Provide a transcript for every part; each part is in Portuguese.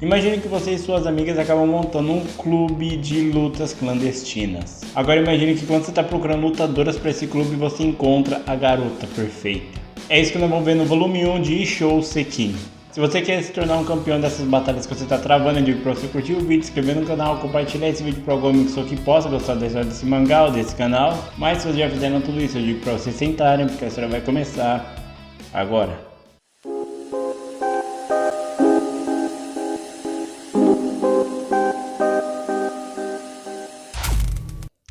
Imagine que você e suas amigas acabam montando um clube de lutas clandestinas. Agora imagine que quando você está procurando lutadoras para esse clube, você encontra a garota perfeita. É isso que nós vamos ver no volume 1 de Ishou Sekin. Se você quer se tornar um campeão dessas batalhas que você está travando, eu digo para você curtir o vídeo, se inscrever no canal, compartilhar esse vídeo para algum amigo seu que possa gostar da história desse mangá ou desse canal. Mas se vocês já fizeram tudo isso, eu digo para vocês sentarem, porque a história vai começar agora.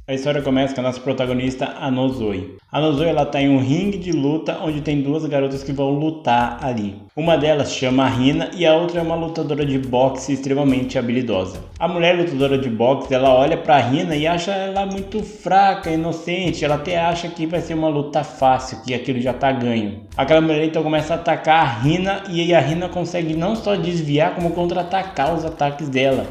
A história começa com a nossa protagonista, a Nozoi. A Nozoi ela tá em um ringue de luta onde tem duas garotas que vão lutar ali. Uma delas chama a Hina e a outra é uma lutadora de boxe extremamente habilidosa. A mulher lutadora de boxe ela olha pra Hina e acha ela muito fraca, inocente. Ela até acha que vai ser uma luta fácil, que aquilo já tá ganho. Aquela mulher então começa a atacar a Hina e a Hina consegue não só desviar como contra-atacar os ataques dela.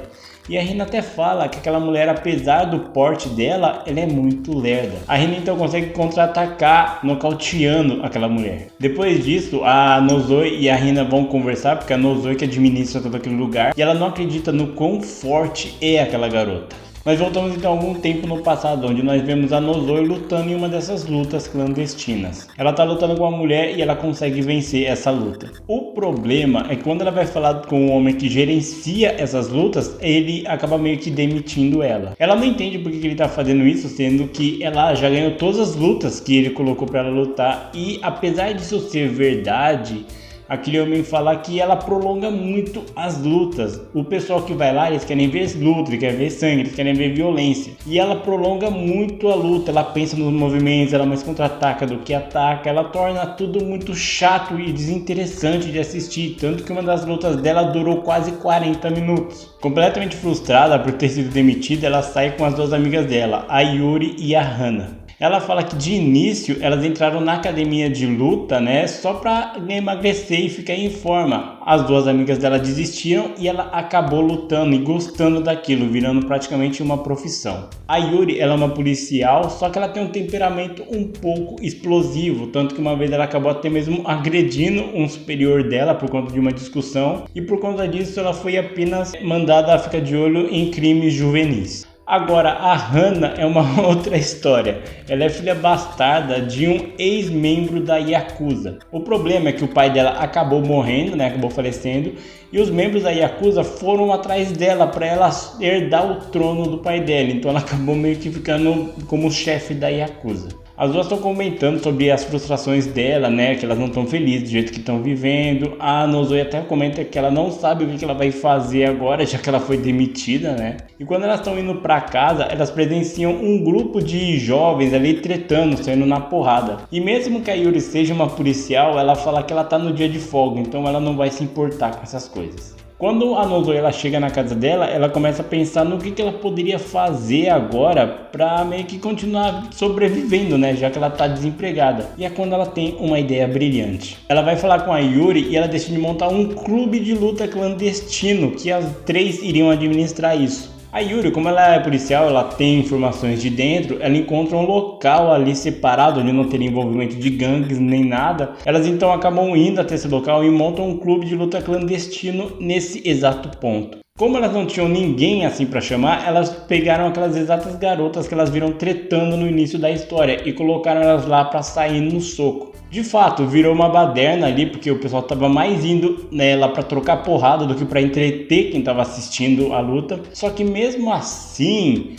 E a Hina até fala que aquela mulher, apesar do porte dela, ela é muito lerda. A Hina então consegue contra-atacar, nocauteando aquela mulher. Depois disso, a Nozoi e a Hina vão conversar, porque a Nozoi que administra todo aquele lugar, e ela não acredita no quão forte é aquela garota. Nós voltamos então algum tempo no passado, onde nós vemos a Nozoi lutando em uma dessas lutas clandestinas. Ela tá lutando com uma mulher e ela consegue vencer essa luta. O problema é que quando ela vai falar com o homem que gerencia essas lutas, ele acaba meio que demitindo ela. Ela não entende por que ele tá fazendo isso, sendo que ela já ganhou todas as lutas que ele colocou para ela lutar. E apesar disso ser verdade, aquele homem fala que ela prolonga muito as lutas. O pessoal que vai lá, eles querem ver luta, eles querem ver sangue, eles querem ver violência. E ela prolonga muito a luta, ela pensa nos movimentos, ela mais contra-ataca do que ataca. Ela torna tudo muito chato e desinteressante de assistir. Tanto que uma das lutas dela durou quase 40 minutos. Completamente frustrada por ter sido demitida, ela sai com as duas amigas dela, a Yuri e a Hana. Ela fala que de início elas entraram na academia de luta, né, só pra emagrecer e ficar em forma. As duas amigas dela desistiram e ela acabou lutando e gostando daquilo, virando praticamente uma profissão. A Yuri, ela é uma policial, só que ela tem um temperamento um pouco explosivo, tanto que uma vez ela acabou até mesmo agredindo um superior dela por conta de uma discussão, e por conta disso ela foi apenas mandada a ficar de olho em crimes juvenis. Agora, a Hana é uma outra história. Ela é filha bastarda de um ex-membro da Yakuza. O problema é que o pai dela acabou morrendo, né? Acabou falecendo. E os membros da Yakuza foram atrás dela para ela herdar o trono do pai dela. Então ela acabou meio que ficando como chefe da Yakuza. As duas estão comentando sobre as frustrações dela, né? Que elas não estão felizes do jeito que estão vivendo. A Nozoi até comenta que ela não sabe o que ela vai fazer agora, já que ela foi demitida, né? E quando elas estão indo para casa, elas presenciam um grupo de jovens ali tretando, saindo na porrada. E mesmo que a Yuri seja uma policial, ela fala que ela tá no dia de folga, então ela não vai se importar com essas coisas. Quando a Nozoi ela chega na casa dela, ela começa a pensar no que ela poderia fazer agora para meio que continuar sobrevivendo, né? Já que ela tá desempregada. E é quando ela tem uma ideia brilhante. Ela vai falar com a Yuri e ela decide montar um clube de luta clandestino, que as três iriam administrar isso. A Yuri, como ela é policial, ela tem informações de dentro, ela encontra um local ali separado, onde não teria envolvimento de gangues nem nada. Elas então acabam indo até esse local e montam um clube de luta clandestino nesse exato ponto. Como elas não tinham ninguém assim para chamar, elas pegaram aquelas exatas garotas que elas viram tretando no início da história e colocaram elas lá para sair no soco. De fato, virou uma baderna ali, porque o pessoal tava mais indo nela para trocar porrada do que para entreter quem tava assistindo a luta. Só que mesmo assim,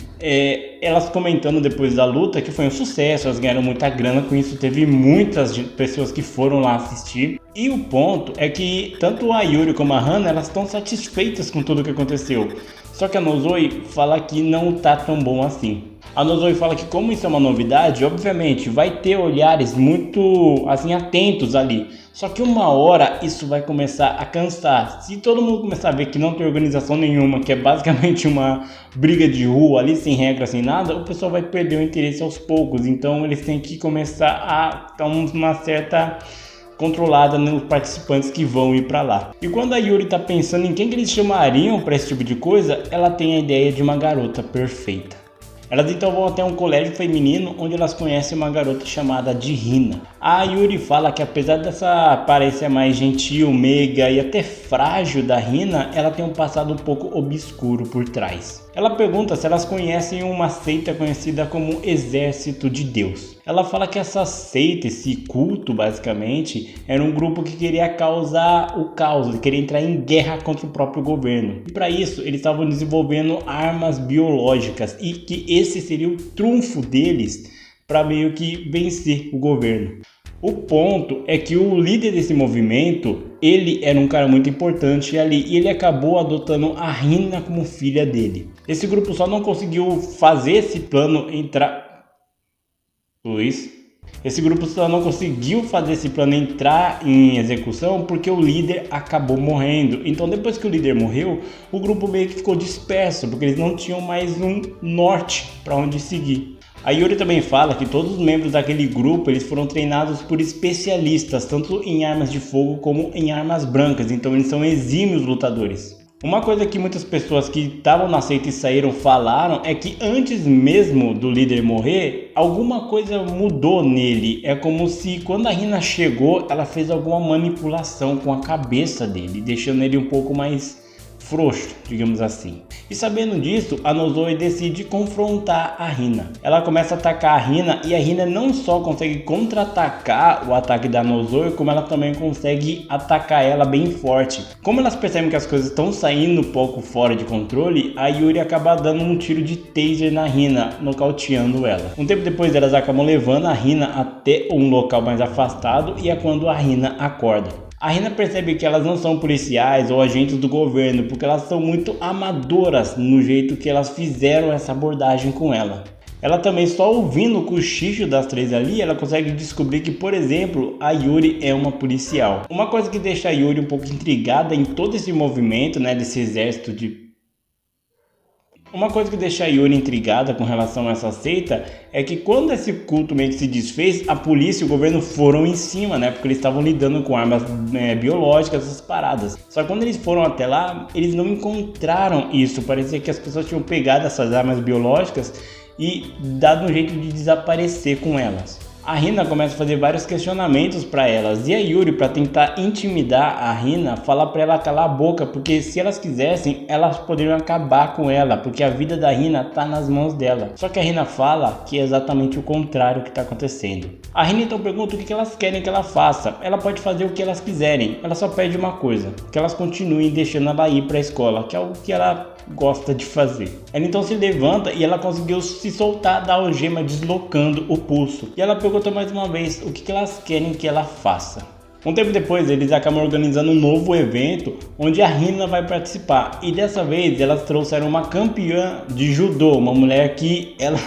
elas comentando depois da luta que foi um sucesso, elas ganharam muita grana com isso, teve muitas pessoas que foram lá assistir. E o ponto é que tanto a Yuri como a Hana, elas estão satisfeitas com tudo o que aconteceu. Só que a Nozoi fala que não tá tão bom assim. A Nozoi fala que como isso é uma novidade, obviamente vai ter olhares muito assim atentos ali. Só que uma hora isso vai começar a cansar. Se todo mundo começar a ver que não tem organização nenhuma, que é basicamente uma briga de rua ali, sem regra, sem nada, o pessoal vai perder o interesse aos poucos. Então eles têm que começar a dar uma certa controlada nos participantes que vão ir para lá. E quando a Yuri tá pensando em quem que eles chamariam para esse tipo de coisa, ela tem a ideia de uma garota perfeita. Elas então vão até um colégio feminino onde elas conhecem uma garota chamada de Hina. A Yuri fala que apesar dessa aparência mais gentil, meiga e até frágil da Hina, ela tem um passado um pouco obscuro por trás. Ela pergunta se elas conhecem uma seita conhecida como Exército de Deus. Ela fala que essa seita, esse culto basicamente, era um grupo que queria causar o caos, queria entrar em guerra contra o próprio governo. E para isso eles estavam desenvolvendo armas biológicas e que esse seria o trunfo deles para meio que vencer o governo. O ponto é que o líder desse movimento, ele era um cara muito importante ali e ele acabou adotando a Hina como filha dele. Esse grupo só não conseguiu fazer esse plano entrar... Esse grupo só não conseguiu fazer esse plano entrar em execução porque o líder acabou morrendo. Então depois que o líder morreu, o grupo meio que ficou disperso, porque eles não tinham mais um norte para onde seguir. A Yuri também fala que todos os membros daquele grupo eles foram treinados por especialistas, tanto em armas de fogo como em armas brancas, então eles são exímios lutadores. Uma coisa que muitas pessoas que estavam na seita e saíram falaram é que antes mesmo do líder morrer, alguma coisa mudou nele. É como se quando a Hina chegou, ela fez alguma manipulação com a cabeça dele, deixando ele um pouco mais frouxo, digamos assim. E sabendo disso, a Nozoe decide confrontar a Hina. Ela começa a atacar a Hina e a Hina não só consegue contra-atacar o ataque da Nozoe, como ela também consegue atacar ela bem forte. Como elas percebem que as coisas estão saindo um pouco fora de controle, a Yuri acaba dando um tiro de taser na Hina, nocauteando ela. Um tempo depois elas acabam levando a Hina até um local mais afastado e é quando a Hina acorda. A Hina percebe que elas não são policiais ou agentes do governo, porque elas são muito amadoras no jeito que elas fizeram essa abordagem com ela. Ela também, só ouvindo o cochicho das três ali, ela consegue descobrir que, por exemplo, a Yuri é uma policial. Uma coisa que deixa a Yuri um pouco intrigada em todo esse movimento, desse exército de... Uma coisa que deixa a Yuri intrigada com relação a essa seita é que quando esse culto meio que se desfez, a polícia e o governo foram em cima, porque eles estavam lidando com armas biológicas, essas paradas. Só que quando eles foram até lá, eles não encontraram isso. Parecia que as pessoas tinham pegado essas armas biológicas e dado um jeito de desaparecer com elas. A Hina começa a fazer vários questionamentos para elas e a Yuri, para tentar intimidar a Hina, fala para ela calar a boca, porque se elas quisessem, elas poderiam acabar com ela, porque a vida da Hina tá nas mãos dela. Só que a Hina fala que é exatamente o contrário que está acontecendo. A Hina então pergunta o que elas querem que ela faça. Ela pode fazer o que elas quiserem, ela só pede uma coisa, que elas continuem deixando ela ir para a escola, que é algo que ela gosta de fazer. Ela então se levanta e ela conseguiu se soltar da algema, deslocando o pulso. E ela pergunta mais uma vez o que elas querem que ela faça. Um tempo depois, eles acabam organizando um novo evento onde a Hina vai participar. E dessa vez, elas trouxeram uma campeã de judô, uma mulher que ela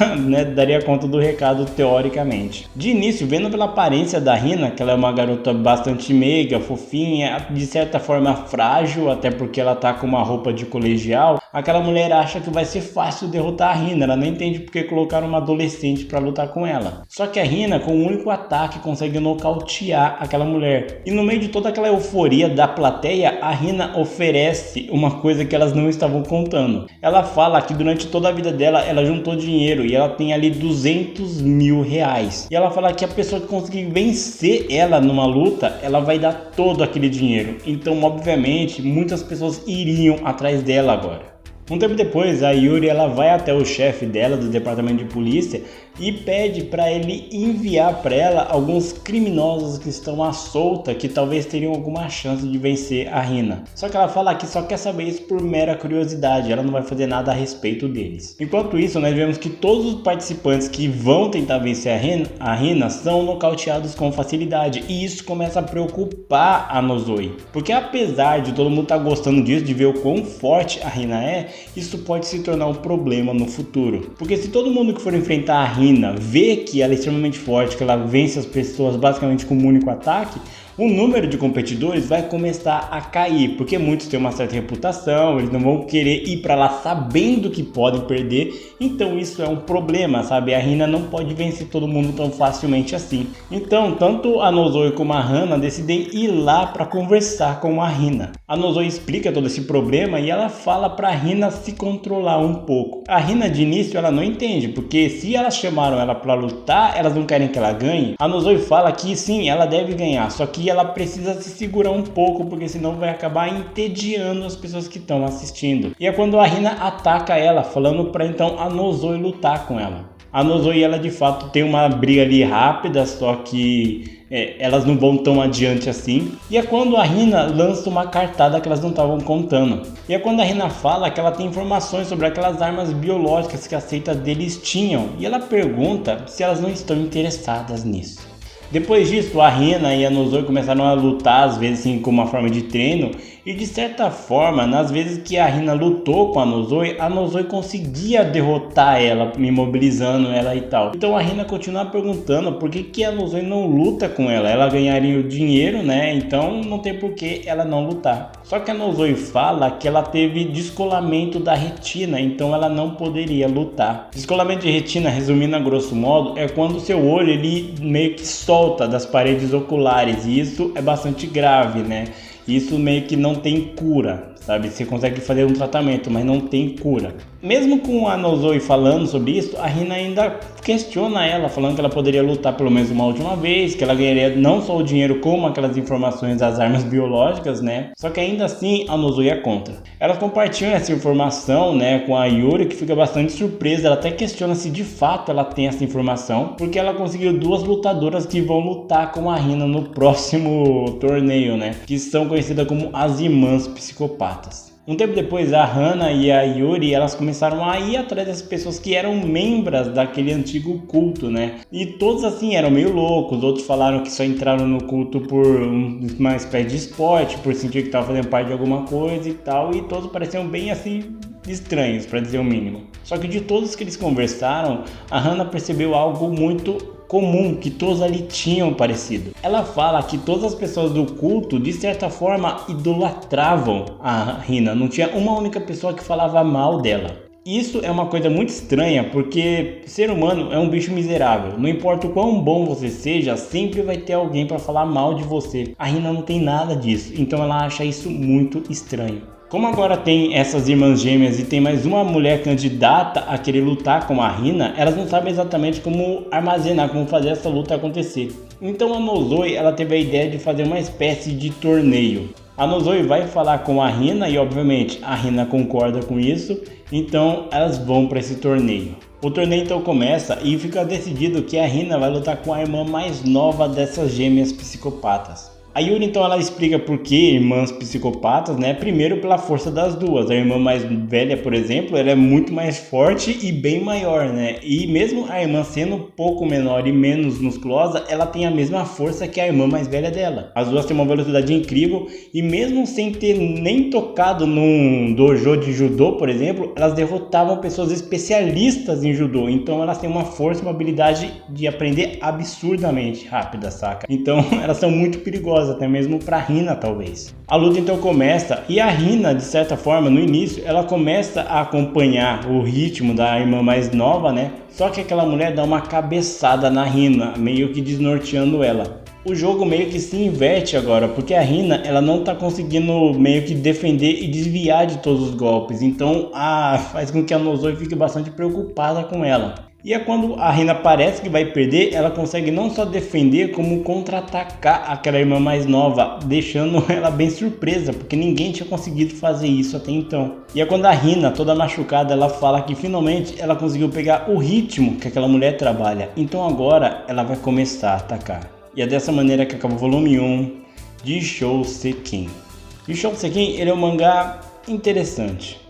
daria conta do recado teoricamente. De início, vendo pela aparência da Hina, que ela é uma garota bastante meiga, fofinha, de certa forma frágil, até porque ela tá com uma roupa de colegial, aquela mulher acha que vai ser fácil derrotar a Hina. Ela não entende porque colocaram uma adolescente para lutar com ela. Só que a Hina, com um único ataque, consegue nocautear aquela mulher. E no meio de toda aquela euforia da plateia, a Hina oferece uma coisa que elas não estavam contando. Ela fala que durante toda a vida dela, ela juntou dinheiro e ela tem ali 200 mil reais. E ela fala que a pessoa que conseguir vencer ela numa luta, ela vai dar todo aquele dinheiro. Então, obviamente, muitas pessoas iriam atrás dela agora. Um tempo depois, a Yuri ela vai até o chefe dela do departamento de polícia e pede para ele enviar para ela alguns criminosos que estão à solta, que talvez teriam alguma chance de vencer a Hina. Só que ela fala que só quer saber isso por mera curiosidade, ela não vai fazer nada a respeito deles. Enquanto isso, nós vemos que todos os participantes que vão tentar vencer a Hina são nocauteados com facilidade, e isso começa a preocupar a Nozoe, porque apesar de todo mundo estar gostando disso, de ver o quão forte a Hina é, isso pode se tornar um problema no futuro. Porque se todo mundo que for enfrentar a Hina vê que ela é extremamente forte, que ela vence as pessoas basicamente com um único ataque, o número de competidores vai começar a cair, porque muitos têm uma certa reputação, eles não vão querer ir para lá sabendo que podem perder, então isso é um problema, sabe? A Hina não pode vencer todo mundo tão facilmente assim. Então, tanto a Nozomi como a Hana decidem ir lá para conversar com a Hina. A Nozomi explica todo esse problema e ela fala para a Hina se controlar um pouco. A Hina de início ela não entende, porque se elas chamaram ela para lutar, elas não querem que ela ganhe. A Nozomi fala que sim, ela deve ganhar, só que ela precisa se segurar um pouco, porque senão vai acabar entediando as pessoas que estão assistindo. E é quando a Hina ataca ela, falando para então a Nozomi lutar com ela. A Nozomi, ela de fato tem uma briga ali rápida, só que elas não vão tão adiante assim. E é quando a Hina lança uma cartada que elas não estavam contando. E é quando a Hina fala que ela tem informações sobre aquelas armas biológicas que as seitas deles tinham. E ela pergunta se elas não estão interessadas nisso. Depois disso, a Hina e a Nozomi começaram a lutar, às vezes assim, como uma forma de treino, e de certa forma, nas vezes que a Hina lutou com a Nozomi conseguia derrotar ela, imobilizando ela e tal. Então a Hina continua perguntando por que a Nozomi não luta com ela. Ela ganharia o dinheiro, né? Então não tem por que ela não lutar. Só que a Nozomi fala que ela teve descolamento da retina, então ela não poderia lutar. Descolamento de retina, resumindo a grosso modo, é quando o seu olho ele meio que solta das paredes oculares, e isso é bastante grave, né? Isso meio que não tem cura, sabe? Você consegue fazer um tratamento, mas não tem cura. Mesmo com a Nozomi falando sobre isso, a Hina ainda questiona ela, falando que ela poderia lutar pelo menos uma última vez, que ela ganharia não só o dinheiro como aquelas informações das armas biológicas, né? Só que ainda assim a Nozomi é contra. Elas compartilham essa informação, né, com a Yuri, que fica bastante surpresa. Ela até questiona se de fato ela tem essa informação, porque ela conseguiu duas lutadoras que vão lutar com a Hina no próximo torneio, né? Que são conhecidas como as irmãs psicopatas. Um tempo depois, a Hana e a Yuri, elas começaram a ir atrás das pessoas que eram membros daquele antigo culto, né? E todos assim eram meio loucos, outros falaram que só entraram no culto por uma espécie de esporte, por sentir que estavam fazendo parte de alguma coisa e tal, e todos pareciam bem assim estranhos, para dizer o mínimo. Só que de todos que eles conversaram, a Hana percebeu algo muito comum, que todos ali tinham parecido. Ela fala que todas as pessoas do culto, de certa forma, idolatravam a Hina. Não tinha uma única pessoa que falava mal dela. Isso é uma coisa muito estranha, porque ser humano é um bicho miserável. Não importa o quão bom você seja, sempre vai ter alguém para falar mal de você. A Hina não tem nada disso, então ela acha isso muito estranho. Como agora tem essas irmãs gêmeas e tem mais uma mulher candidata a querer lutar com a Hina, elas não sabem exatamente como armazenar, como fazer essa luta acontecer. Então a Nozomi, ela teve a ideia de fazer uma espécie de torneio. A Nozomi vai falar com a Hina e obviamente a Hina concorda com isso, então elas vão para esse torneio. O torneio então começa e fica decidido que a Hina vai lutar com a irmã mais nova dessas gêmeas psicopatas. A Yuri então ela explica por que irmãs psicopatas, né? Primeiro pela força das duas. A irmã mais velha, por exemplo, ela é muito mais forte e bem maior, né? E mesmo a irmã sendo um pouco menor e menos musculosa, ela tem a mesma força que a irmã mais velha dela. As duas têm uma velocidade incrível e mesmo sem ter nem tocado num dojo de judô, por exemplo, elas derrotavam pessoas especialistas em judô. Então elas têm uma força e uma habilidade de aprender absurdamente rápida, saca? Então elas são muito perigosas, até mesmo para Hina talvez. A luta então começa e a Hina, de certa forma, no início, ela começa a acompanhar o ritmo da irmã mais nova, né? Só que aquela mulher dá uma cabeçada na Hina, meio que desnorteando ela. O jogo meio que se inverte agora, porque a Hina, ela não tá conseguindo meio que defender e desviar de todos os golpes, então faz com que a Nozomi fique bastante preocupada com ela. E é quando a Hina parece que vai perder, ela consegue não só defender, como contra-atacar aquela irmã mais nova, deixando ela bem surpresa, porque ninguém tinha conseguido fazer isso até então. E é quando a Hina, toda machucada, ela fala que finalmente ela conseguiu pegar o ritmo que aquela mulher trabalha, então agora ela vai começar a atacar. E é dessa maneira que acaba o volume 1 de Shōseiken. E o Shōseiken, ele é um mangá interessante.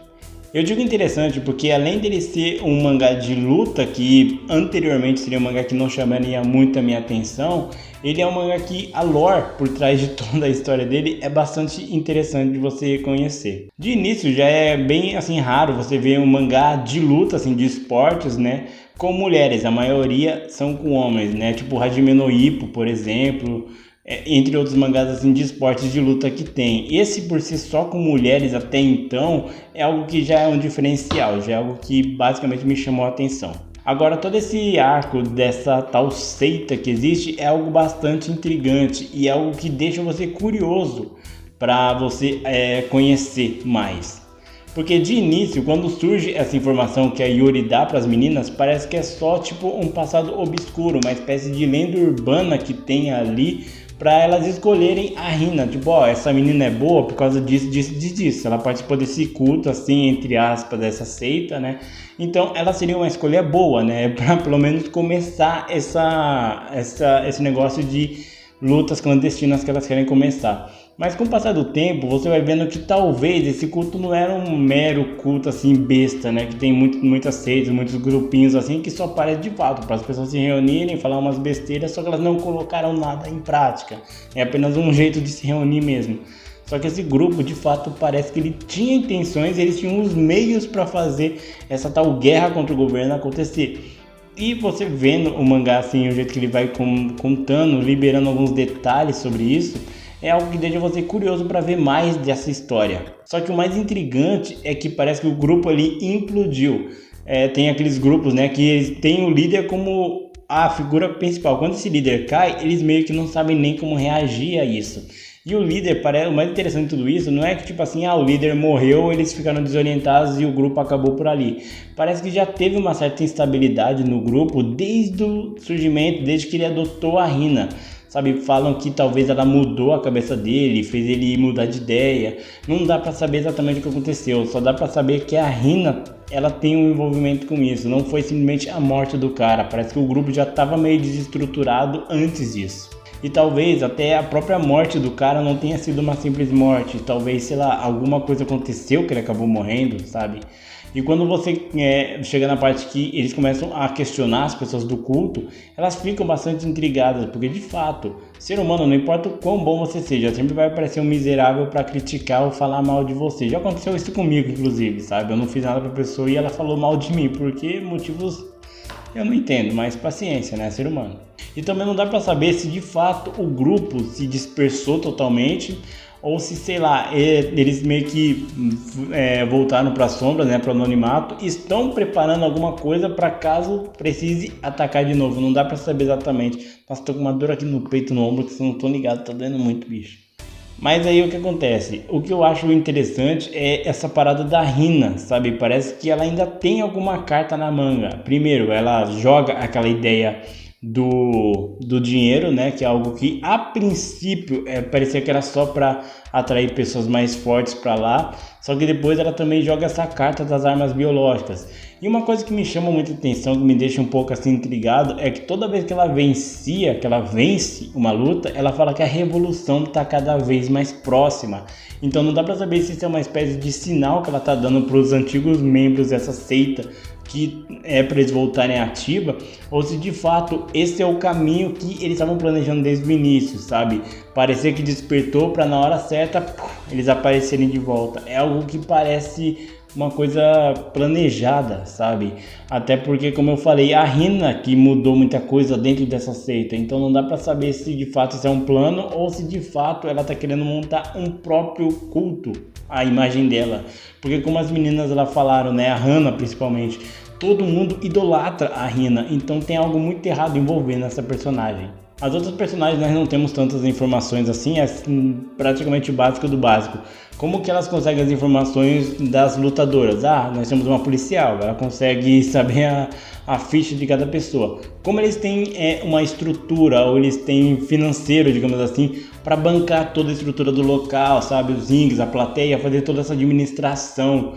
Eu digo interessante porque além dele ser um mangá de luta, que anteriormente seria um mangá que não chamaria muito a minha atenção, ele é um mangá que a lore por trás de toda a história dele é bastante interessante de você conhecer. De início já é bem assim raro você ver um mangá de luta, assim, de esportes, né, com mulheres. A maioria são com homens, né, tipo Hajime no Ippo, por exemplo. entre outros mangás assim, de esportes de luta que tem. Esse por si só com mulheres até então é algo que já é um diferencial, já é algo que basicamente me chamou a atenção. Agora, todo esse arco dessa tal seita que existe é algo bastante intrigante e é algo que deixa você curioso para você conhecer mais. Porque de início, quando surge essa informação que a Yuri dá para as meninas, parece que é só tipo um passado obscuro, uma espécie de lenda urbana que tem ali para elas escolherem a Hina. Tipo, ó, essa menina é boa por causa disso. Ela participou desse culto, assim, entre aspas, dessa seita, né? Então ela seria uma escolha boa, né? Para pelo menos começar esse negócio de lutas clandestinas que elas querem começar. Mas com o passar do tempo, você vai vendo que talvez esse culto não era um mero culto assim besta, né? Que tem muitas seitas, muitos grupinhos assim que só aparece de fato para as pessoas se reunirem, falar umas besteiras, só que elas não colocaram nada em prática. É apenas um jeito de se reunir mesmo. Só que esse grupo, de fato, parece que ele tinha intenções, eles tinham os meios para fazer essa tal guerra contra o governo acontecer. E você vendo o mangá assim, o jeito que ele vai contando, liberando alguns detalhes sobre isso, é algo que deixa você curioso para ver mais dessa história. Só que o mais intrigante é que parece que o grupo ali implodiu. Tem aqueles grupos, né, que eles têm o líder como a figura principal. Quando esse líder cai, eles meio que não sabem nem como reagir a isso. E o líder, o mais interessante de tudo isso, não é que tipo assim, o líder morreu, eles ficaram desorientados e o grupo acabou por ali. Parece que já teve uma certa instabilidade no grupo desde o surgimento, desde que ele adotou a Hina. Sabe, falam que talvez ela mudou a cabeça dele, fez ele mudar de ideia. Não dá pra saber exatamente o que aconteceu, só dá pra saber que a Hina, ela tem um envolvimento com isso. Não foi simplesmente a morte do cara, parece que o grupo já estava meio desestruturado antes disso. E talvez até a própria morte do cara não tenha sido uma simples morte. Talvez, sei lá, alguma coisa aconteceu que ele acabou morrendo, sabe? E quando você chega na parte que eles começam a questionar as pessoas do culto, elas ficam bastante intrigadas, porque de fato, ser humano, não importa o quão bom você seja, sempre vai aparecer um miserável para criticar ou falar mal de você. Já aconteceu isso comigo, inclusive, sabe? Eu não fiz nada pra pessoa e ela falou mal de mim, porque motivos eu não entendo, mas paciência, né? Ser humano. E também não dá pra saber se de fato o grupo se dispersou totalmente ou se, sei lá, eles meio que voltaram para a sombra, né, para o anonimato, estão preparando alguma coisa para caso precise atacar de novo. Não dá para saber exatamente. Nossa, tô com uma dor aqui no peito, no ombro, que se eu não tô ligado, tá doendo muito, bicho. Mas aí o que acontece? O que eu acho interessante é essa parada da Hina, sabe? Parece que ela ainda tem alguma carta na manga. Primeiro, ela joga aquela ideia do dinheiro, né, que é algo que a princípio parecia que era só para atrair pessoas mais fortes para lá, só que depois ela também joga essa carta das armas biológicas. E uma coisa que me chama muita atenção, que me deixa um pouco assim intrigado, é que toda vez que ela vence uma luta, ela fala que a revolução está cada vez mais próxima. Então não dá para saber se isso é uma espécie de sinal que ela está dando para os antigos membros dessa seita, que é para eles voltarem ativa, ou se de fato esse é o caminho que eles estavam planejando desde o início, sabe? Parecia que despertou para na hora certa eles aparecerem de volta. É algo que parece uma coisa planejada, sabe? Até porque, como eu falei, a Hina que mudou muita coisa dentro dessa seita, então não dá para saber se de fato isso é um plano ou se de fato ela tá querendo montar um próprio culto à imagem dela. Porque como as meninas lá falaram, né, a Hana principalmente, todo mundo idolatra a Hina, então tem algo muito errado envolvendo essa personagem. As outras personagens nós não temos tantas informações assim, é praticamente o básico do básico. Como que elas conseguem as informações das lutadoras? Nós temos uma policial, ela consegue saber a ficha de cada pessoa. Como eles têm uma estrutura, ou eles têm financeiro, digamos assim, para bancar toda a estrutura do local, sabe? Os rings, a plateia, fazer toda essa administração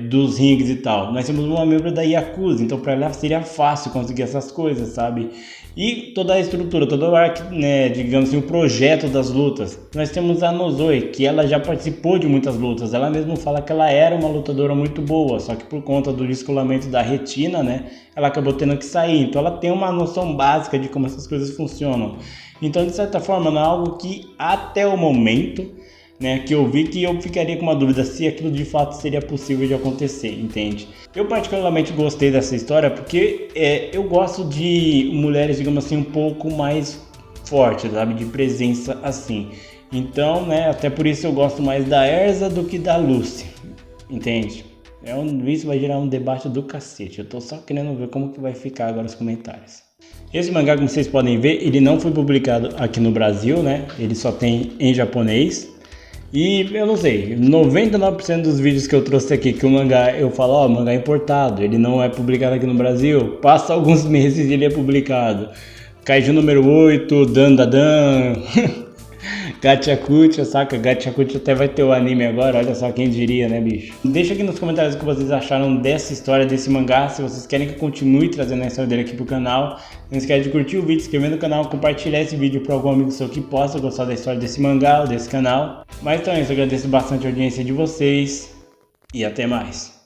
dos rings e tal. Nós temos uma membro da Yakuza, então para ela seria fácil conseguir essas coisas, sabe? E toda a estrutura, todo o digamos assim, o projeto das lutas. Nós temos a Nozoe, que ela já participou de muitas lutas. Ela mesma fala que ela era uma lutadora muito boa, só que por conta do descolamento da retina, né, ela acabou tendo que sair. Então ela tem uma noção básica de como essas coisas funcionam. Então, de certa forma, não é algo que até o momento, né, que eu vi, que eu ficaria com uma dúvida se aquilo de fato seria possível de acontecer, entende? Eu particularmente gostei dessa história porque eu gosto de mulheres, digamos assim, um pouco mais forte, sabe? De presença assim. Então, né, até por isso eu gosto mais da Erza do que da Lucy, entende? Isso vai gerar um debate do cacete. Eu tô só querendo ver como que vai ficar agora os comentários. Esse mangá, como vocês podem ver, ele não foi publicado aqui no Brasil, né? Ele só tem em japonês. E eu não sei, 99% dos vídeos que eu trouxe aqui, que o mangá, eu falo, ó, mangá importado, ele não é publicado aqui no Brasil. Passa alguns meses e ele é publicado. Kaiju número 8, Dandadan, Gachakucha, saca? Gachakucha até vai ter o anime agora, olha só quem diria, né, bicho? Deixa aqui nos comentários o que vocês acharam dessa história, desse mangá, se vocês querem que eu continue trazendo a história dele aqui pro canal. Não esquece de curtir o vídeo, se inscrever no canal, compartilhar esse vídeo para algum amigo seu que possa gostar da história desse mangá ou desse canal. Mas então é isso, eu agradeço bastante a audiência de vocês e até mais.